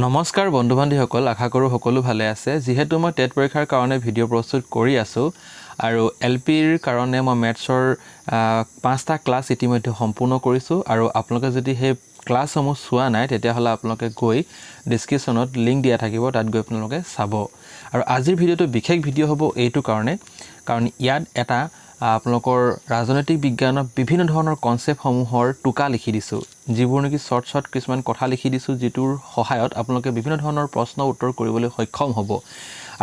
নমস্কাৰ বন্ধু বান্ধৱীসকল আশা কৰোঁ সকলো ভালে আছে যেহেতু মই টেট পৰীক্ষাৰ কাৰণে ভিডিঅ' প্ৰস্তুত কৰি আছো আৰু এলপিৰ কাৰণে মই মেথছৰ 5টা ক্লাছ ইতিমধ্যে সম্পূৰ্ণ কৰিছো আৰু আপোনালোকে যদি হে ক্লাছসমূহ চোৱা নাই তেতিয়া হলে আপোনালোকে গৈ ডেসক্ৰিপচনত লিংক দিয়া থাকিব তাত গৈ আপোনালোকে চাব আৰু আজিৰ ভিডিঅ'টো বিশেষ ভিডিঅ' হ'ব এইটো কাৰণ ইয়াত এটা আপোনালোকৰ ৰাজনৈতিক বিজ্ঞানৰ বিভিন্ন ধৰণৰ কনসেপ্ট সমূহৰ টুকা লিখি দিছো যিবোৰ নেকি শৰ্ট কিছুমান কথা লিখি দিছো যিটোৰ সহায়ত আপোনালোকে বিভিন্ন ধৰণৰ প্ৰশ্ন উত্তৰ কৰিবলৈ সক্ষম হ'ব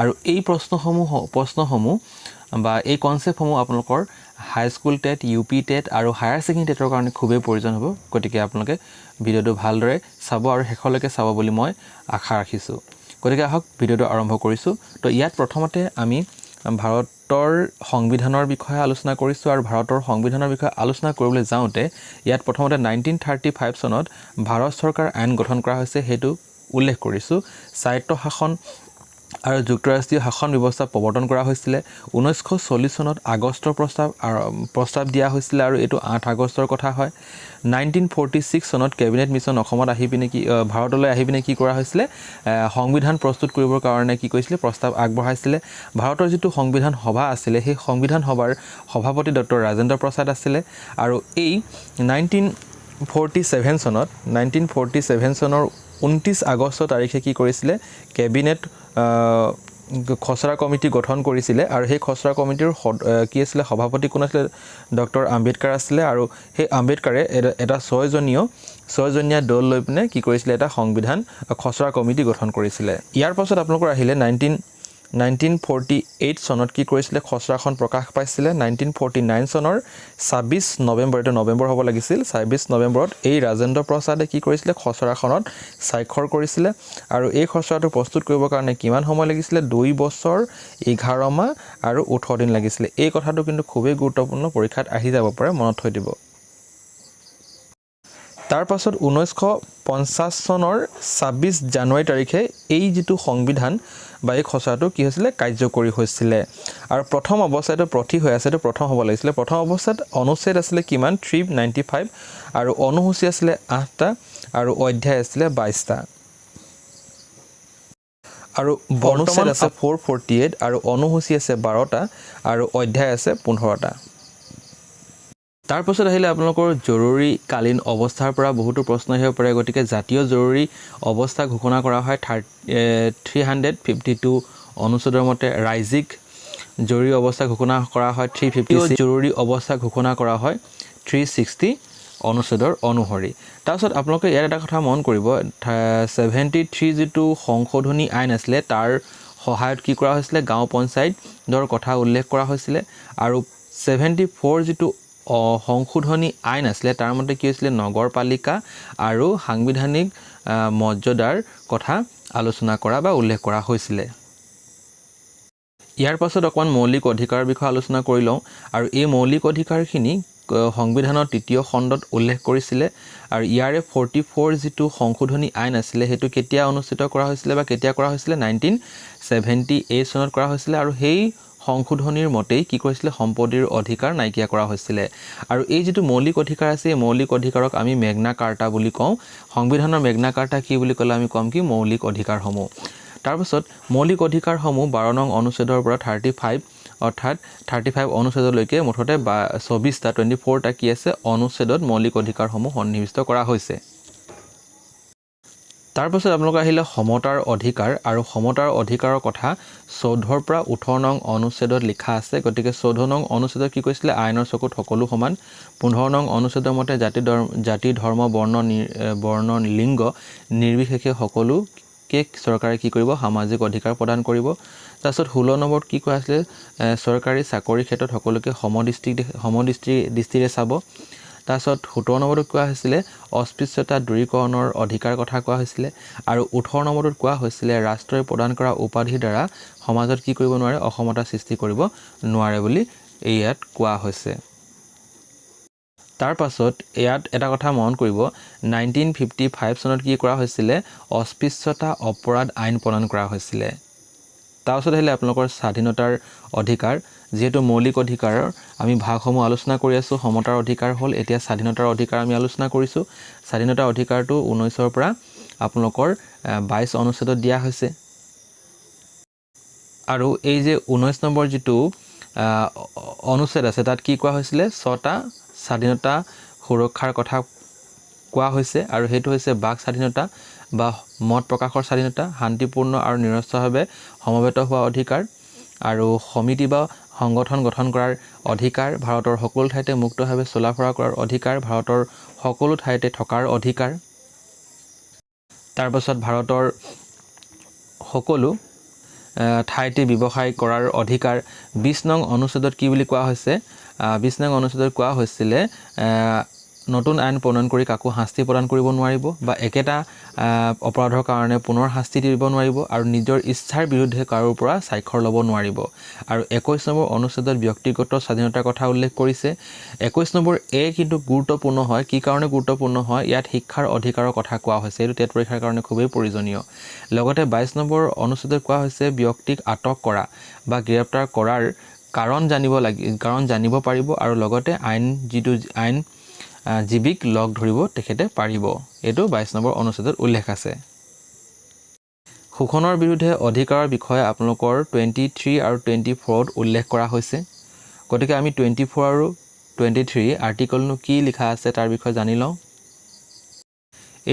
আৰু এই প্ৰশ্নসমূহ বা এই কনসেপ্টসমূহ আপোনালোকৰ হাই স্কুল টেট ইউপি টেট আৰু হায়াৰ সেকেন্ডাৰী টেটৰ কাৰণে খুবেই প্ৰয়োজন হ'ব গতিকে আপোনালোকে ভিডিঅ'টো ভালদৰে চাব আৰু শেষলৈকে চাব বুলি মই আশা ৰাখিছো গতিকে আহক ভিডিঅ'টো আৰম্ভ কৰিছো তো ইয়াত প্ৰথমতে আমি ভাৰতৰ সংবিধানৰ বিষয়ে আলোচনা কৰিছো আৰু ভাৰতৰ সংবিধানৰ বিষয়ে আলোচনা কৰিবলৈ যাওঁতে ইয়াত প্ৰথমতে 1935 চনত ভাৰত চৰকাৰ আইন গঠন কৰা হৈছে হেতু উল্লেখ কৰিছো স্বায়ত্ত শাসন আৰু যুক্তৰাষ্ট্ৰীয় শাসন ব্যৱস্থা প্ৰৱৰ্তন কৰা হৈছিল 1940 চনত আগষ্টৰ প্ৰস্তাৱ দিয়া হৈছিল আৰু এটো 8 আগষ্টৰ কথা হয় 1946 চনত কেবিনেট মিছন অসমত আহি পিনে কি ভাৰতলৈ আহি পিনে কি কৰা হৈছিল সংবিধান প্ৰস্তুত কৰিবৰ কাৰণে কি কৈছিল প্ৰস্তাৱ আগবঢ়াইছিল ভাৰতৰ যেটো সংবিধান সভা আছিল সেই সংবিধান সভাৰ সভাপতি ডক্টৰ ৰাজেন্দ্ৰ প্ৰসাদ আছিল আৰু এই 1947 চনৰ 29 আগষ্ট তাৰিখে কি কৰিছিল কেবিনেট খসৰা কমিটি গঠন কৰিছিল আৰু সেই খসৰা কমিটিৰ কি আছিল সভাপতি কোন আছিল ডক্টৰ আম্বেদকাৰ আছিল আৰু সেই আম্বেদকাৰে এটা 6 জনীয়া দল লৈ পিনে কি কৰিছিল এটা সংবিধান খসৰা কমিটি গঠন কৰিছিল ইয়াৰ পাছত আপোনালোকৰ আহিলে 1948 চনত কি কৰিছিল খসৰাখন প্ৰকাশ পাইছিল 1949 চনৰ 26 নৱেম্বৰ এটা নৱেম্বৰ হ'ব লাগিছিল 26 নৱেম্বৰত এই ৰাজেন্দ্ৰ প্ৰসাদে কি কৰিছিল খসৰাখনত স্বাক্ষৰ কৰিছিল আৰু এই খসৰাটো প্ৰস্তুত কৰিবৰ কাৰণে কিমান সময় লাগিছিল 2 বছৰ 11 মাহ আৰু 18 দিন লাগিছিল এই কথাটো কিন্তু খুবেই গুৰুত্বপূৰ্ণ পৰীক্ষাত আহি যাব পাৰে মনত থৈ দিব তাৰ পাছত 1950 চনৰ 26 জানুৱাৰী তাৰিখে এই যেটো সংবিধান বা এই খসৰাটো কি হৈছিল কাৰ্যকৰী হৈছিল আৰু প্ৰথম অৱস্থাটো প্ৰতি হৈ আছে প্ৰথম হ'ব লাগিছিল প্ৰথম অৱস্থাত অনুচ্ছেদ আছিল কিমান 395 আৰু অনুসূচী আছিল 8টা আৰু অধ্যায় আছিল 22টা আৰু অনুচ্ছেদ আছে 448 আৰু অনুসূচী আছে 12টা আৰু অধ্যায় আছে 15টা তাৰ পাছত আহিলে আপোনালোকৰ জৰুৰীকালীন অৱস্থাৰ পৰা বহুতো প্ৰশ্ন আহিব পাৰে গতিকে জাতীয় জৰুৰী অৱস্থা ঘোষণা কৰা হয় 352 অনুচ্ছেদৰ মতে ৰাজ্যিক জৰুৰী অৱস্থা ঘোষণা কৰা হয় 350 জৰুৰী অৱস্থা ঘোষণা কৰা হয় 360 অনুচ্ছেদৰ অনুসৰি তাৰপিছত আপোনালোকে ইয়াৰ এটা কথা মন কৰিব 73 যেটো সংশোধনী আইন আছিল তাৰ সহায়ত কি কৰা হৈছিল গাঁও পঞ্চায়তৰ কথা উল্লেখ কৰা হৈছিল আৰু 74 যেটো সংশোধনী আইন আছিল তাৰ মতে কি হৈছিল নগৰপালিকা আৰু সাংবিধানিক মৰ্যাদাৰ কথা আলোচনা কৰা বা উল্লেখ কৰা হৈছিল ইয়াৰ পাছত অকমান মৌলিক অধিকাৰৰ বিষয়ে আলোচনা কৰি লওঁ আৰু এই মৌলিক অধিকাৰখিনি সংবিধানৰ তৃতীয় খণ্ডত উল্লেখ কৰিছিল আৰু ইয়াৰে 44 যেটো সংশোধনী আইন আছিল হেতু কেতিয়া অনুষ্ঠিত কৰা হৈছিল বা কেতিয়া কৰা হৈছিল 1978 চনত কৰা হৈছিল আৰু সেই সংশোধনীৰ মতেই কি কৰিছিল সম্পত্তিৰ অধিকাৰ নাইকিয়া কৰা হৈছিল আৰু এই যেটো মৌলিক অধিকাৰ আছে এই মৌলিক অধিকাৰক আমি মেগনা কাৰ্টা বুলি কওঁ সংবিধানৰ মেগনা কাৰ্টা কি বুলি ক'লে আমি কম কি মৌলিক অধিকাৰসমূহ তাৰ পাছত মৌলিক অধিকাৰসমূহ 12 নং অনুচ্ছেদৰ পৰা 35 অৰ্থাৎ 35 অনুচ্ছেদলৈকে মুঠতে 24টা 24টা কি আছে অনুচ্ছেদত মৌলিক অধিকাৰসমূহ সন্নিৱিষ্ট কৰা হৈছে তাৰ পাছত আপোনালোক আহিলে সমতাৰ অধিকাৰ আৰু সমতাৰ অধিকাৰৰ কথা 14 পৰা 18 নং অনুচ্ছেদত লিখা আছে গতিকে 14 নং অনুচ্ছেদত কি কৈছিল আইনৰ চকুত সকলো সমান 15 নং অনুচ্ছেদৰ মতে জাতি ধৰ্ম বৰ্ণ লিংগ নিৰ্বিশেষে সকলো চৰকাৰে কি কৰিব সামাজিক অধিকাৰ প্ৰদান কৰিব তাৰপিছত 16 নম্বৰত কি কোৱা আছিল চৰকাৰী চাকৰি ক্ষেত্ৰত সকলোকে সমদৃষ্টিৰে চাব তাৰপিছত 17 নম্বৰত কোৱা হৈছিল অস্পৃশ্যতা দূৰীকৰণৰ অধিকাৰ কথা কোৱা হৈছিল আৰু 18 নম্বৰত কোৱা হৈছিল ৰাষ্ট্ৰই প্ৰদান কৰা উপাধিৰ দ্বাৰা সমাজত কি কৰিব নোৱাৰে অসমতা সৃষ্টি কৰিব নোৱাৰে বুলি ইয়াত কোৱা হৈছে তাৰ পাছত ইয়াত এটা কথা মন কৰিব 1955 চনত কি কৰা হৈছিল অস্পৃশ্যতা অপৰাধ আইন প্ৰণয়ন কৰা হৈছিল তাৰ পাছত আহিলে আপোনালোকৰ স্বাধীনতাৰ অধিকাৰ যেহেতু মৌলিক অধিকাৰৰ আমি ভাগসমূহ আলোচনা কৰি আছো সমতাৰ অধিকাৰ হল এতিয়া স্বাধীনতাৰ অধিকাৰ আমি আলোচনা কৰিছো স্বাধীনতাৰ অধিকাৰটো 19ৰ পৰা আপোনালোকৰ 22 অনুচ্ছেদত দিয়া হৈছে আৰু এই যে 19 নম্বৰ যেটো অনুচ্ছেদ আছে তাত কি কোৱা হৈছিলে 6টা স্বাধীনতা সুৰক্ষাৰ কথা কোৱা হৈছে আৰু হেতু হৈছে বাক স্বাধীনতা বা মত প্ৰকাশৰ স্বাধীনতা শান্তিপূৰ্ণ আৰু নিৰস্ত্ৰভাৱে সমবেত হোৱা অধিকাৰ আৰু সমিতি বা সংগঠন গঠন কৰাৰ অধিকাৰ ভাৰতৰ সকলো ঠাইতে মুক্তভাৱে চলাফৰা কৰাৰ অধিকাৰ ভাৰতৰ সকলো ঠাইতে থকাৰ অধিকাৰ তাৰ পাছত ভাৰতৰ সকলো ঠাইতে ব্যৱসায় কৰাৰ অধিকাৰ 20 নং অনুচ্ছেদত কি বুলি কোৱা হৈছে 20 নং অনুচ্ছেদত কোৱা হৈছিলে নতুন আইন প্ৰণয়ন কৰি কাকো শাস্তি প্ৰদান কৰিব নোৱাৰিব বা একেটা অপৰাধৰ কাৰণে পুনৰ শাস্তি দিব নোৱাৰিব আৰু নিজৰ ইচ্ছাৰ বিৰুদ্ধে কাৰোৰ পৰা স্বাক্ষৰ ল'ব নোৱাৰিব আৰু 21 নম্বৰ অনুচ্ছেদত ব্যক্তিগত স্বাধীনতাৰ কথা উল্লেখ কৰিছে 21 নম্বৰ এ কিন্তু গুৰুত্বপূৰ্ণ হয় কি কাৰণে গুৰুত্বপূৰ্ণ হয় ইয়াত শিক্ষাৰ অধিকাৰৰ কথা কোৱা হৈছে এইটো টেট পৰীক্ষাৰ কাৰণে খুবেই প্ৰয়োজনীয় লগতে 22 নম্বৰ অনুচ্ছেদত কোৱা হৈছে ব্যক্তিক আটক কৰা বা গ্ৰেপ্তাৰ কৰাৰ কাৰণ জানিব পাৰিব আৰু লগতে আইন জীৱিক লগ ধৰিব তেখেতে পাৰিব এটো 22 নম্বৰ অনুচ্ছেদত উল্লেখ আছে শোষণৰ বিৰুদ্ধে অধিকাৰৰ বিষয়ে আপোনালোকৰ 23 আৰু 24ত উল্লেখ কৰা হৈছে গতিকে আমি 24 আৰু 23 আৰ্টিকলনো কি লিখা আছে তাৰ বিষয়ে জানি লওঁ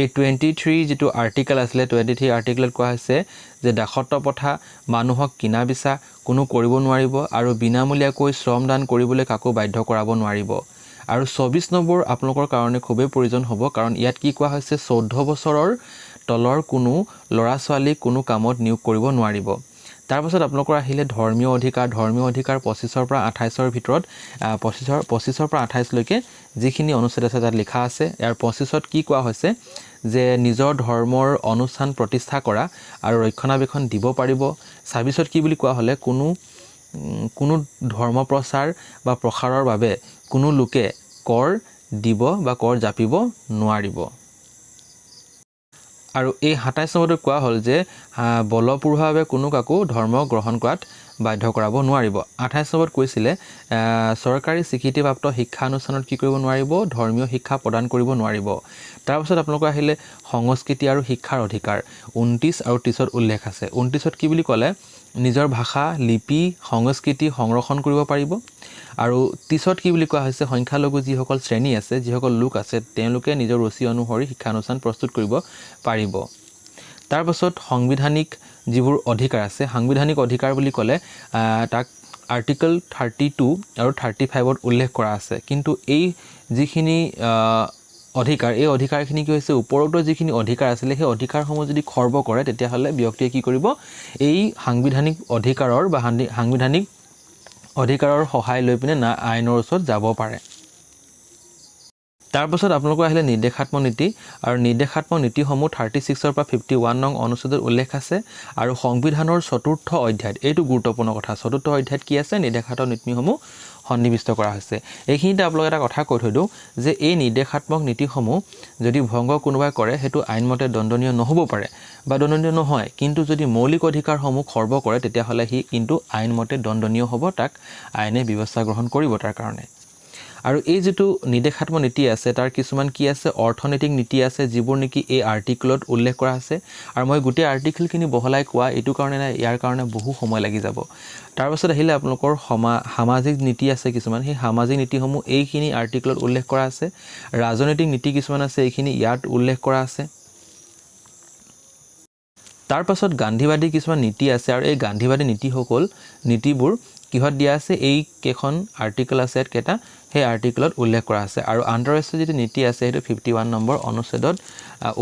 এই 23 যেটো আৰ্টিকল আছিল 23 আৰ্টিকলত কোৱা হৈছে যে দাসত্ব প্ৰথা মানুহক কিনা বিচা কোনো কৰিব নোৱাৰিব আৰু বিনামূলীয়াকৈ শ্ৰম দান কৰিবলৈ কাকো বাধ্য কৰাব নোৱাৰিব আৰু 24 নম্বৰ আপোনালোকৰ কাৰণে খুবেই প্ৰয়োজন হ'ব কাৰণ ইয়াত কি কোৱা হৈছে 14 বছৰৰ তলৰ কোনো লৰা ছোৱালী কোনো কামত নিয়োগ কৰিব নোৱাৰিব তাৰ পাছত আপোনালোকৰ আহিলে ধৰ্মীয় অধিকাৰ 25 পৰা 28ৰ ভিতৰত 25 পৰা 28 লৈকে যিখিনি অনুচ্ছেদ আছে তাত লিখা আছে ইয়াৰ 25ত কি কোৱা হৈছে যে নিজৰ ধৰ্মৰ অনুষ্ঠান প্ৰতিষ্ঠা কৰা আৰু ৰক্ষণাবেক্ষণ দিব পাৰিব 26ত কি বুলি কোৱা হলে কোনো ধৰ্ম প্ৰচাৰ বা প্ৰসাৰৰ বাবে কোনো লোকে কৰ দিব বা কৰ জাপিব নোৱাৰিব আৰু এই 27 নম্বৰত কোৱা হ'ল যে বলপূৰ্বভাৱে কোনো কাকো ধৰ্ম গ্ৰহণ কৰাত বাধ্য কৰাব নোৱাৰিব 28 নম্বৰত কৈছিলে চৰকাৰী স্বীকৃতিপ্ৰাপ্ত শিক্ষানুষ্ঠানত কি কৰিব নোৱাৰিব ধৰ্মীয় শিক্ষা প্ৰদান কৰিব নোৱাৰিব তাৰ পাছত আপোনালোকৰ আহিলে সংস্কৃতি আৰু শিক্ষাৰ অধিকাৰ 29 আৰু 30ত উল্লেখ আছে 29ত কি বুলি ক'লে নিজৰ ভাষা লিপি সংস্কৃতি সংৰক্ষণ কৰিব পাৰিব আৰু 30ত কি বুলি কোৱা হৈছে সংখ্যালঘু যিসকল শ্ৰেণী আছে যিসকল লোক আছে তেওঁলোকে নিজৰ ৰুচি অনুসৰি শিক্ষানুষ্ঠান প্ৰস্তুত কৰিব পাৰিব তাৰ পাছত সাংবিধানিক যিবোৰ অধিকাৰ আছে সাংবিধানিক অধিকাৰ বুলি ক'লে তাক আৰ্টিকল 32 আৰু 35ত উল্লেখ কৰা আছে কিন্তু এই যিখিনি অধিকাৰ এই অধিকাৰখিনি কি হৈছে ওপৰত যিখিনি অধিকাৰ আছিল সেই অধিকাৰসমূহ যদি খৰ্ব কৰে তেতিয়া হলে ব্যক্তিয়ে কি কৰিব এই সাংবিধানিক অধিকাৰৰ বা সাংবিধানিক অধিকাৰৰ সহায় লৈ পিনে না আইনৰ ওচৰত যাব পাৰে তাৰ পাছত আপোনালোকৰ আহিলে নিৰ্দেশাত্মক নীতি আৰু নিৰ্দেশাত্মক নীতিসমূহ 36 পৰা 51 নং অনুচ্ছেদত উল্লেখ আছে আৰু সংবিধানৰ চতুৰ্থ অধ্যায়ত এইটো গুৰুত্বপূৰ্ণ কথা চতুৰ্থ অধ্যায়ত কি আছে নিৰ্দেশাত্মক নীতিসমূহ সন্নিবিষ্ট কৰা হৈছে এইখিনিতে আপোনালোকে এটা কথা কৈ থৈ দিওঁ যে এই নিৰ্দেশাত্মক নীতিসমূহ যদি ভংগ কোনোবাই কৰে হেতু আইনমতে দণ্ডনীয় নহব পাৰে বা দণ্ডনীয় নহয় কিন্তু যদি মৌলিক অধিকাৰসমূহ খৰ্ব কৰে তেতিয়া হলে হি কিন্তু আইনমতে দণ্ডনীয় হ'ব তাক আইনে ব্যৱস্থা গ্ৰহণ কৰিব তাৰ কাৰণে আৰু এই যেটো নিৰ্দেশাত্মক নীতি আছে তাৰ কিছুমান কি আছে অৰ্থনৈতিক নীতি আছে যিবোৰ নেকি এই আৰ্টিকলত উল্লেখ কৰা আছে আৰু মই গোটেই আৰ্টিকলখিনি বহলাই কোৱা এইটো কাৰণে নাই ইয়াৰ কাৰণে বহু সময় লাগি যাব তাৰ পাছত আহিলে আপোনালোকৰ সামাজিক নীতি আছে কিছুমান সেই সামাজিক নীতিসমূহ এইখিনি আৰ্টিকলত উল্লেখ কৰা আছে ৰাজনৈতিক নীতি কিছুমান আছে এইখিনি ইয়াত উল্লেখ কৰা আছে তাৰ পাছত গান্ধীবাদী কিছুমান নীতি আছে আৰু এই গান্ধীবাদী নীতিবোৰ কিহত দিয়া আছে এই কেখন আৰ্টিকল আছে কেটা সেই আৰ্টিকলত উল্লেখ কৰা আছে আৰু আন্তঃৰাষ্ট্ৰীয় যেটো নীতি আছে সেইটো 51 নম্বৰ অনুচ্ছেদত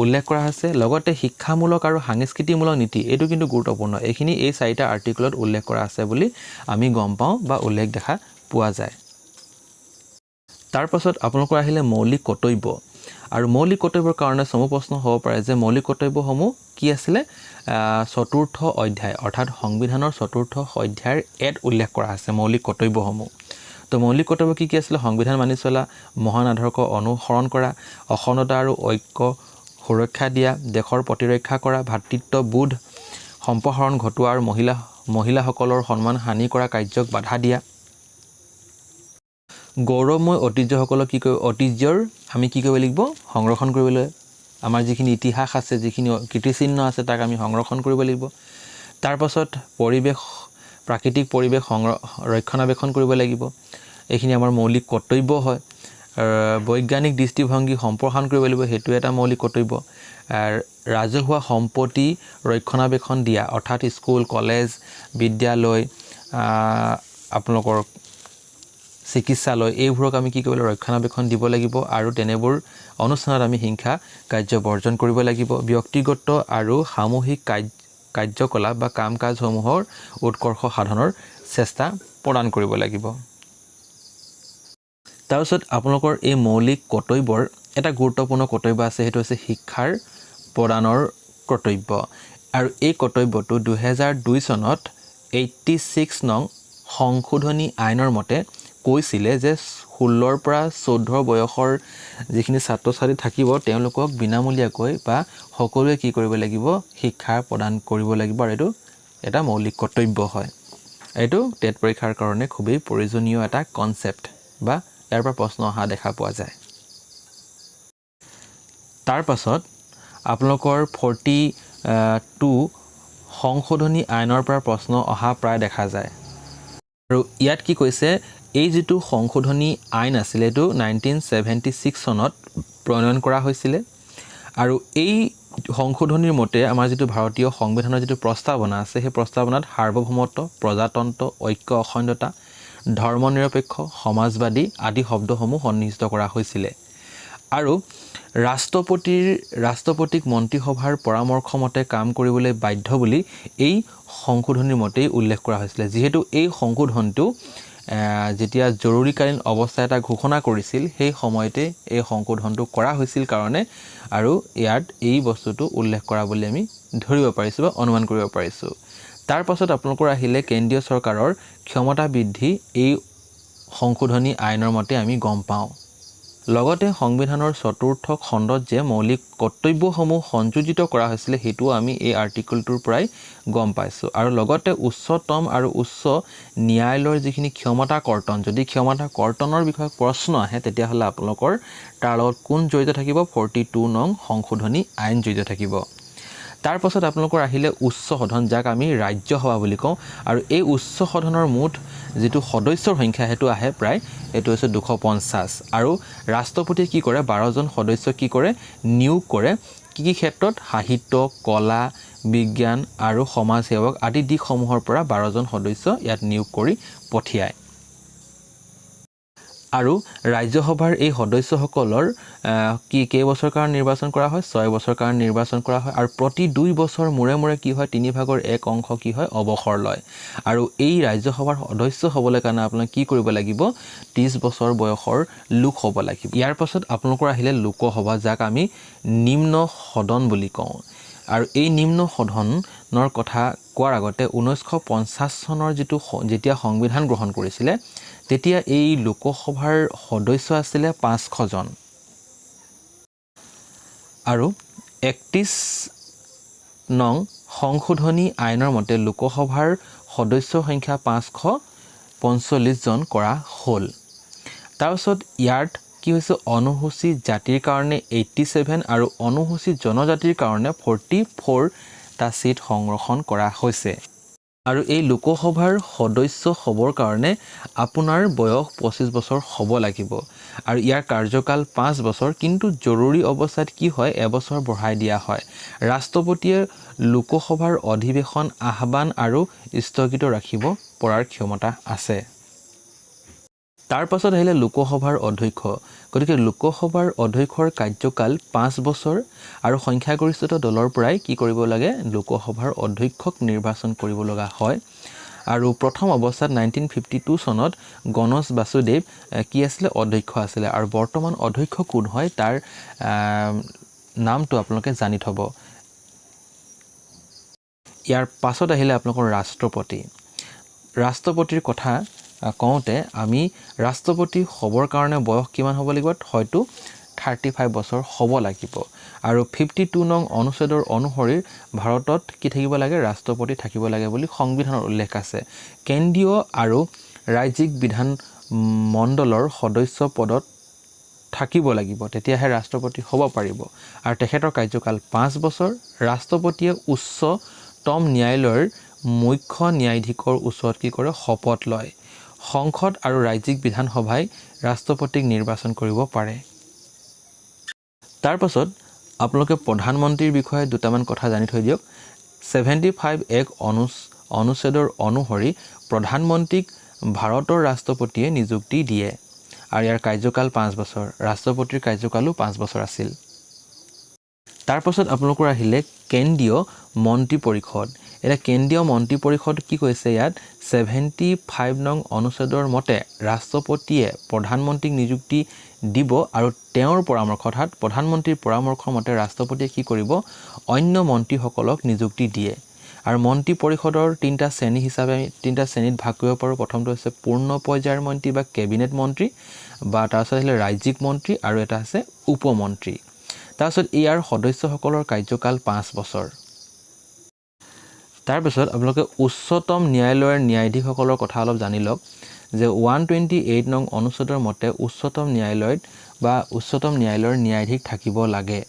উল্লেখ কৰা আছে লগতে শিক্ষামূলক আৰু সাংস্কৃতিমূলক নীতি এইটো কিন্তু গুৰুত্বপূৰ্ণ এইখিনি এই চাৰিটা আৰ্টিকলত উল্লেখ কৰা আছে বুলি আমি গম পাওঁ বা উল্লেখ দেখা পোৱা যায় তাৰ পাছত আপোনালোকৰ আহিলে মৌলিক কৰ্তব্য আৰু মৌলিক কৰ্তব্যৰ কাৰণে সমু প্ৰশ্ন হ'ব পাৰে যে মৌলিক কৰ্তব্যসমূহ কি আছিল চতুৰ্থ অধ্যায় অৰ্থাৎ সংবিধানৰ চতুৰ্থ অধ্যায়ৰ এত উল্লেখ কৰা আছে মৌলিক কৰ্তব্যসমূহ তো মৌলিক কৰ্তব্য কি আছিল সংবিধান মানি চলা মহান আদৰ্শ অনুসৰণ কৰা অখণ্ডতা আৰু ঐক্য সুৰক্ষা দিয়া দেশৰ প্ৰতিৰক্ষা কৰা ভাতৃত্ববোধ সম্প্ৰসাৰণ ঘটোৱা আৰু মহিলাসকলৰ সন্মান হানি কৰা কাৰ্যক বাধা দিয়া গৌৰৱময় ঐতিহ্যসকলক কি ঐতিহ্যৰ আমি কি কৰিব লাগিব সংৰক্ষণ কৰিবলৈ আমাৰ যিখিনি ইতিহাস আছে যিখিনি কীৰ্তিচিহ্ন আছে তাক আমি সংৰক্ষণ কৰিব লাগিব তাৰ পাছত পৰিৱেশ প্ৰাকৃতিক পৰিৱেশ ৰক্ষণাবেক্ষণ কৰিব লাগিব এইখিনি আমাৰ মৌলিক কৰ্তব্য হয় বৈজ্ঞানিক দৃষ্টিভংগী সম্প্ৰসাৰণ কৰিব লাগিব হেতু এটা মৌলিক কৰ্তব্য ৰাজহুৱা সম্পত্তি ৰক্ষণাবেক্ষণ দিয়া অৰ্থাৎ স্কুল কলেজ বিদ্যালয় আপোনালোকৰ চিকিৎসালয় এইবোৰক আমি কি কৰিব ৰক্ষণাবেক্ষণ দিব লাগিব আৰু তেনেবোৰ অনুষ্ঠানত আমি হিংসা কাৰ্য বৰ্জন কৰিব লাগিব ব্যক্তিগত আৰু সামূহিক কাৰ্যকলাপ বা কাম কাজসমূহৰ উৎকৰ্ষ সাধনৰ চেষ্টা প্ৰদান কৰিব লাগিব তাৰপিছত আপোনালোকৰ এই মৌলিক কৰ্তব্যৰ এটা গুৰুত্বপূৰ্ণ কৰ্তব্য আছে হেতু হৈছে শিক্ষাৰ প্ৰদানৰ কৰ্তব্য আৰু এই কৰ্তব্যটো 2002 চনত 86 নং সংশোধনী আইনৰ মতে কৈছিলে যে 16 ৰ পৰা 14 বয়সৰ যিখিনি ছাত্ৰ ছাত্ৰী থাকিব তেওঁলোকক বিনামূলীয়াকৈ বা সকলোৱে কি কৰিব লাগিব শিক্ষা প্ৰদান কৰিব লাগিব আৰু এটো এটা মৌলিক কৰ্তব্য হয় এটো টেট পৰীক্ষাৰ কাৰণে খুবেই প্ৰয়োজনীয় এটা কনসেপ্ট বা ইয়াৰ পৰা প্ৰশ্ন অহা দেখা পোৱা যায় তাৰ পাছত আপোনালোকৰ 42 সংশোধনী আইনৰ পৰা প্ৰশ্ন অহা প্ৰায় দেখা যায় আৰু ইয়াত কি কৈছে এই যেটো সংশোধনী আইন আছিল এটো 1976 চনত প্ৰণয়ন কৰা হৈছিল আৰু এই সংশোধনীৰ মতে আমাৰ যেটো ভাৰতীয় সংবিধানৰ যেটো প্ৰস্তাৱনা আছে সেই প্ৰস্তাৱনাত সাৰ্বভৌমত্ব প্ৰজাতন্ত্ৰ ঐক্য অখণ্ডতা ধৰ্মনিৰপেক্ষ সমাজবাদী আদি শব্দসমূহ সন্নিহিত কৰা হৈছিল আৰু ৰাষ্ট্ৰপতিক মন্ত্ৰীসভাৰ পৰামৰ্শ মতে কাম কৰিবলৈ বাধ্য বুলি এই সংশোধনীৰ মতে উল্লেখ কৰা হৈছিল যেহেতু এই সংশোধনটো যেতিয়া জৰুৰীকালীন অৱস্থা এটা ঘোষণা কৰিছিল সেই সময়তে এই সংশোধনটো কৰা হৈছিল কাৰণে আৰু ইয়াত এই বস্তুটো উল্লেখ কৰা বুলি আমি ধৰিব পাৰিছো বা অনুমান কৰিব পাৰিছো তাৰ পাছত আপোনালোকৰ আহিলে কেন্দ্ৰীয় চৰকাৰৰ ক্ষমতা বৃদ্ধি এই সংশোধনী আইনৰ মতে আমি গম পাওঁ লগতে সংবিধানৰ চতুৰ্থ খণ্ডত যে মৌলিক কৰ্তব্যসমূহ সংযোজিত কৰা হৈছিল হেতু আমি এই আৰ্টিকলটোৰ পৰাই গম পাইছো আৰু লগতে উচ্চতম আৰু উচ্চ ন্যায়ালয়ৰ যিখিনি ক্ষমতা কৰ্তন যদি ক্ষমতা কৰ্তনৰ বিষয়ে প্ৰশ্ন আহে তেতিয়া হলে আপোনালোকৰ তাৰ লগত কোন জড়িত থাকিব 42 নং সংশোধনী আইন জড়িত থাকিব তাৰ পাছত আপোনালোকৰ আহিলে উচ্চ সদন যাক আমি ৰাজ্য সভা বুলি কওঁ আৰু এই উচ্চ সদনৰ মুঠ যেটো সদস্যৰ সংখ্যা হেতু আহে প্ৰায় এটো হৈছে 250 আৰু ৰাষ্ট্ৰপতিয়ে কি কৰে 12 জন সদস্য কি কৰে নিয়োগ কৰে কি ক্ষেত্ৰত সাহিত্য কলা বিজ্ঞান আৰু সমাজ সেৱক আদি দিশসমূহৰ পৰা 12 জন সদস্য ইয়াত নিয়োগ কৰি পঠিয়ায় আৰু ৰাজ্যসভাৰ এই সদস্যসকলৰ কি কেইবছৰ কাৰণ নিৰ্বাচন কৰা হয় 6 বছৰ কাৰণ নিৰ্বাচন কৰা হয় আৰু প্ৰতি 2 বছৰ মূৰে মূৰে কি হয় 3 ভাগৰ 1 অংশ কি হয় অৱসৰ লয় আৰু এই ৰাজ্যসভাৰ সদস্য হ'বলৈ কাৰণে আপোনাক কি কৰিব লাগিব 30 বছৰ বয়সৰ লোক হ'ব লাগিব ইয়াৰ পাছত আপোনালোকৰ আহিলে লোকসভা যাক আমি নিম্ন সদন বুলি কওঁ আৰু এই নিম্ন সদনৰ কথা কোৱাৰ আগতে 1950 চনৰ যেটো যেতিয়া সংবিধান গ্ৰহণ কৰিছিল তেতিয়া এই লোকসভাৰ সদস্য আছিল 500 জন আৰু 31 নং সংশোধনী আইনৰ মতে লোকসভাৰ সদস্য সংখ্যা 545 জন কৰা হ'ল তাৰপিছত ইয়াত কি হৈছে অনুসূচিত জাতিৰ কাৰণে 87 আৰু অনুসূচিত জনজাতিৰ কাৰণে 44 টা সিট সংৰক্ষণ কৰা হৈছে আৰু এই লোকসভাৰ সদস্য হ'বৰ কাৰণে আপোনাৰ বয়স 25 বছৰ হ'ব লাগিব আৰু ইয়াৰ কাৰ্যকাল 5 বছৰ কিন্তু জৰুৰী অৱস্থাত কি হয় এবছৰ বঢ়াই দিয়া হয় ৰাষ্ট্ৰপতিয়ে লোকসভাৰ অধিৱেশন আহ্বান আৰু স্থগিত ৰাখিব পৰাৰ ক্ষমতা আছে তাৰ পাছত আহিলে লোকসভাৰ অধ্যক্ষ গতিকে লোকসভাৰ অধ্যক্ষৰ কাৰ্যকাল 5 বছৰ আৰু সংখ্যাগৰিষ্ঠতা দলৰ পৰাই কি কৰিব লাগে লোকসভাৰ অধ্যক্ষক নিৰ্বাচন কৰিব লগা হয় আৰু প্ৰথম অৱস্থাত 1952 চনত গণেশ বাসুদেৱ কি আছিল অধ্যক্ষ আছিল আৰু বৰ্তমান অধ্যক্ষ কোন হয় তাৰ নামটো আপোনালোকে জানি থব ইয়াৰ পাছত আহিলে আপোনালোকৰ ৰাষ্ট্ৰপতিৰ কথা কওঁতে আমি ৰাষ্ট্ৰপতি হ'বৰ কাৰণে বয়স কিমান হ'ব লাগিব হয়তো 35 বছৰ হ'ব লাগিব আৰু 52 নং অনুচ্ছেদৰ অনুসৰি ভাৰতত কি থাকিব লাগে ৰাষ্ট্ৰপতি থাকিব লাগে বুলি সংবিধানৰ উল্লেখ আছে কেন্দ্ৰীয় আৰু ৰাজ্যিক বিধান মণ্ডলৰ সদস্য পদত থাকিব লাগিব তেতিয়াহে ৰাষ্ট্ৰপতি হ'ব পাৰিব আৰু তেখেতৰ কাৰ্যকাল 5 বছৰ ৰাষ্ট্ৰপতিয়ে উচ্চতম ন্যায়ালয়ৰ মুখ্য ন্যায়াধীশৰ ওচৰত কি কৰে শপত লয় সংসদ আৰু ৰাজ্যিক বিধানসভাই ৰাষ্ট্ৰপতিক নিৰ্বাচন কৰিব পাৰে তাৰ পাছত আপোনালোকে প্ৰধানমন্ত্ৰীৰ বিষয়ে দুটামান কথা জানি থৈ দিয়ক 75 এক অনুচ্ছেদৰ অনুসৰি প্ৰধানমন্ত্ৰীক ভাৰতৰ ৰাষ্ট্ৰপতিয়ে নিযুক্তি দিয়ে আৰু ইয়াৰ কাৰ্যকাল 5 বছৰ ৰাষ্ট্ৰপতিৰ কাৰ্যকালো 5 বছৰ আছিল তাৰ পাছত আপোনালোকৰ আহিলে কেন্দ্ৰীয় মন্ত্ৰী পৰিষদ এটা কেন্দ্ৰীয় মন্ত্ৰী পৰিষদ কি কৈছে ইয়াত 75 নং অনুচ্ছেদৰ মতে ৰাষ্ট্ৰপতিয়ে প্ৰধানমন্ত্ৰীক নিযুক্তি দিব আৰু তেওঁৰ পৰামৰ্শ অৰ্থাৎ প্ৰধানমন্ত্ৰীৰ পৰামৰ্শ মতে ৰাষ্ট্ৰপতিয়ে কি কৰিব অন্য মন্ত্ৰীসকলক নিযুক্তি দিয়ে আৰু মন্ত্ৰী পৰিষদৰ তিনিটা শ্ৰেণী হিচাপে তিনিটা শ্ৰেণীত ভাগ কৰিব পাৰো প্ৰথমটো হৈছে পূৰ্ণ পৰ্যায়ৰ মন্ত্ৰী বা কেবিনেট মন্ত্ৰী বা তাৰপিছত আহিলে ৰাজ্যিক মন্ত্ৰী আৰু এটা আছে উপমন্ত্ৰী তাৰপিছত ইয়াৰ সদস্যসকলৰ কাৰ্যকাল 5 বছৰ তাৰপিছত আপোনালোকে উচ্চতম ন্যায়ালয়ৰ ন্যায়াধীশসকলৰ কথা অলপ জানি লওক যে 128 নং অনুচ্ছেদৰ মতে উচ্চতম ন্যায়ালয়ত বা উচ্চতম ন্যায়ালয়ৰ ন্যায়াধীশ থাকিব লাগে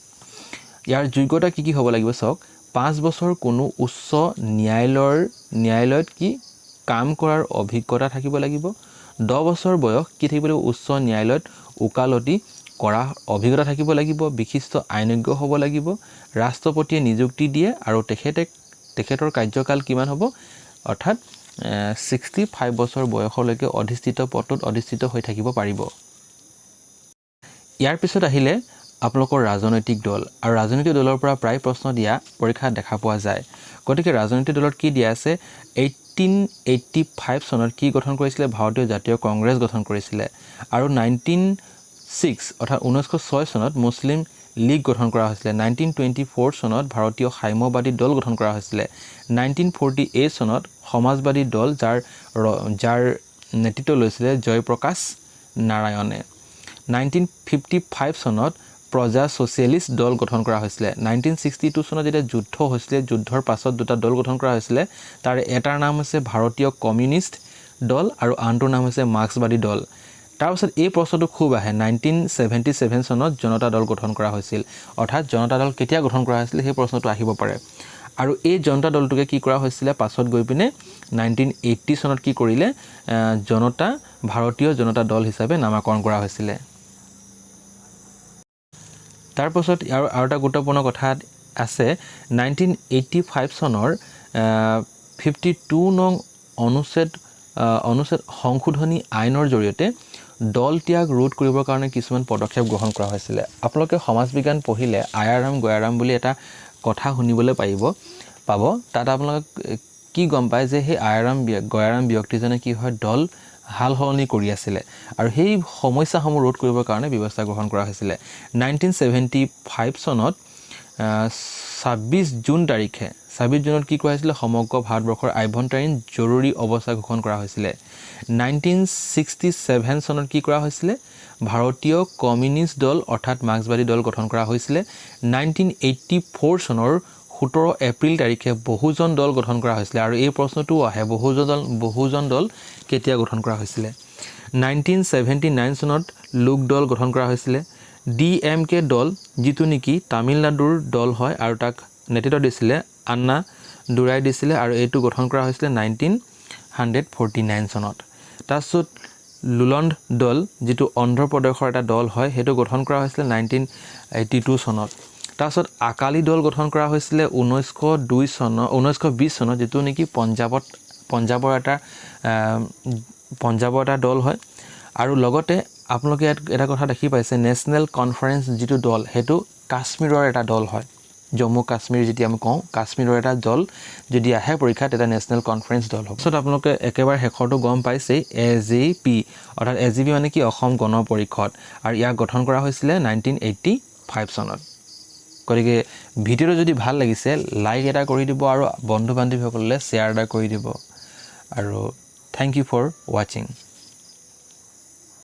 ইয়াৰ যোগ্যতা কি হ'ব লাগিব চাওক 5 বছৰ কোনো উচ্চ ন্যায়ালয়ত কি কাম কৰাৰ অভিজ্ঞতা থাকিব লাগিব 10 বছৰ বয়স কি থাকিব লাগিব উচ্চ ন্যায়ালয়ত উকালতি কৰা অভিজ্ঞতা থাকিব লাগিব বিশিষ্ট আইনজ্ঞ হ'ব লাগিব ৰাষ্ট্ৰপতিয়ে নিযুক্তি দিয়ে আৰু তেখেতৰ কাৰ্যকাল কিমান হ'ব অৰ্থাৎ 65 বছৰ বয়সলৈকে অধিষ্ঠিত পদত অধিষ্ঠিত হৈ থাকিব পাৰিব ইয়াৰ পিছত আহিলে আপোনালোকৰ ৰাজনৈতিক দল আৰু ৰাজনৈতিক দলৰ পৰা প্ৰায় প্ৰশ্ন দিয়া পৰীক্ষাত দেখা পোৱা যায় গতিকে ৰাজনৈতিক দলত কি দিয়া আছে 1885 চনত কি গঠন কৰিছিলে ভাৰতীয় জাতীয় কংগ্ৰেছ গঠন কৰিছিলে আৰু 1906 অৰ্থাৎ 1906 চনত মুছলিম লীগ গঠন কৰা হৈছিলে 1924 চনত ভাৰতীয় সাম্যবাদী দল গঠন কৰা হৈছিলে 1948 চনত সমাজবাদী দল যাৰ নেতৃত্ব লৈছিলে জয়প্ৰকাশ নাৰায়ণে 1955 চনত প্ৰজা ছ'চিয়েলিষ্ট দল গঠন কৰা হৈছিলে 1962 চনত যেতিয়া যুদ্ধ হৈছিলে যুদ্ধৰ পাছত দুটা দল গঠন কৰা হৈছিলে তাৰ এটাৰ নাম হৈছে ভাৰতীয় কমিউনিষ্ট দল আৰু আনটোৰ নাম হৈছে মাৰ্ক্সবাদী দল তাৰপিছত এই প্ৰশ্নটো খুব আহে 1977 চনত জনতা দল গঠন কৰা হৈছিল অৰ্থাৎ জনতা দল কেতিয়া গঠন কৰা হৈছিল সেই প্ৰশ্নটো আহিব পাৰে আৰু এই জনতা দলটোকে কি কৰা হৈছিলে পাছত গৈ পিনে 1980 চনত কি কৰিলে ভাৰতীয় জনতা দল হিচাপে নামাকৰণ কৰা হৈছিলে তাৰপিছত আৰু এটা গুৰুত্বপূৰ্ণ কথা আছে 1985 চনৰ 52 নং অনুচ্ছেদ সংশোধনী আইনৰ জৰিয়তে দল ত্যাগ ৰোধ কৰিবৰ কাৰণে কিছুমান পদক্ষেপ গ্ৰহণ কৰা হৈছিলে আপোনালোকে সমাজ বিজ্ঞান পঢ়িলে আয়াৰাম গয়াৰাম বুলি এটা কথা শুনিবলৈ পাব তাত আপোনালোকে কি গম পায় যে সেই আয়াৰাম গয়াৰাম ব্যক্তিজনে কি হয় দল হাল সলনি কৰি আছিলে আৰু সেই সমস্যাসমূহ ৰোধ কৰিবৰ কাৰণে ব্যৱস্থা গ্ৰহণ কৰা হৈছিলে 1975 চনত 26 জুনত কি কৰা হৈছিলে সমগ্ৰ ভাৰতবৰ্ষৰ আভ্যন্তৰীণ জৰুৰী অৱস্থা ঘোষণা কৰা হৈছিলে 1967 চনত কি কৰা হৈছিলে ভাৰতীয় কমিউনিষ্ট দল অৰ্থাৎ মাৰ্ক্সবাদী দল গঠন কৰা হৈছিলে 1984 চনৰ 17 এপ্ৰিল তাৰিখে বহুজন দল গঠন কৰা হৈছিলে আৰু এই প্ৰশ্নটো আহে বহুজন দল কেতিয়া গঠন কৰা হৈছিলে 1979 চনত লোক দল গঠন কৰা হৈছিলে DMK দল যিটো নেকি তামিলনাডুৰ দল হয় আৰু তাক নেতৃত্ব দিছিলে আন্না দুৰাই দিছিলে আৰু এইটো গঠন কৰা হৈছিলে 1949 চনত তাৰপিছত লুলণ্ড দল যিটো অন্ধ্ৰ প্ৰদেশৰ এটা দল হয় সেইটো গঠন কৰা হৈছিলে 1982 চনত তাৰপিছত আকালি দল গঠন কৰা হৈছিলে 1920 চনত যেটো নেকি পঞ্জাবৰ এটা দল হয় আৰু লগতে আপোনালোকে এটা কথা দেখি পাইছে নেশ্যনেল কনফাৰেন্স যিটো দল হেতু কাশ্মীৰৰ এটা দল হয় জম্মু কাশ্মীৰ যেতি আমি কওঁ কাশ্মীৰৰ এটা দল যদি আহে পৰীক্ষাত এটা নেশ্যনেল কনফাৰেন্স দল হ'ব সো আপোনালোকে একেবাৰে হেখৰটো গম পাইছে AGP অৰ্থাৎ AGP মানে কি অসম গণ পৰিষদ আৰু ইয়াক গঠন কৰা হৈছিলে 1985 চনত গতিকে ভিডিওটো যদি ভাল লাগিছে লাইক এটা কৰি দিব আৰু বন্ধু বান্ধৱীসকললৈ শ্বেয়াৰ এটা কৰি দিব আৰু থ্যাংক ইউ ফৰ ওয়াচিং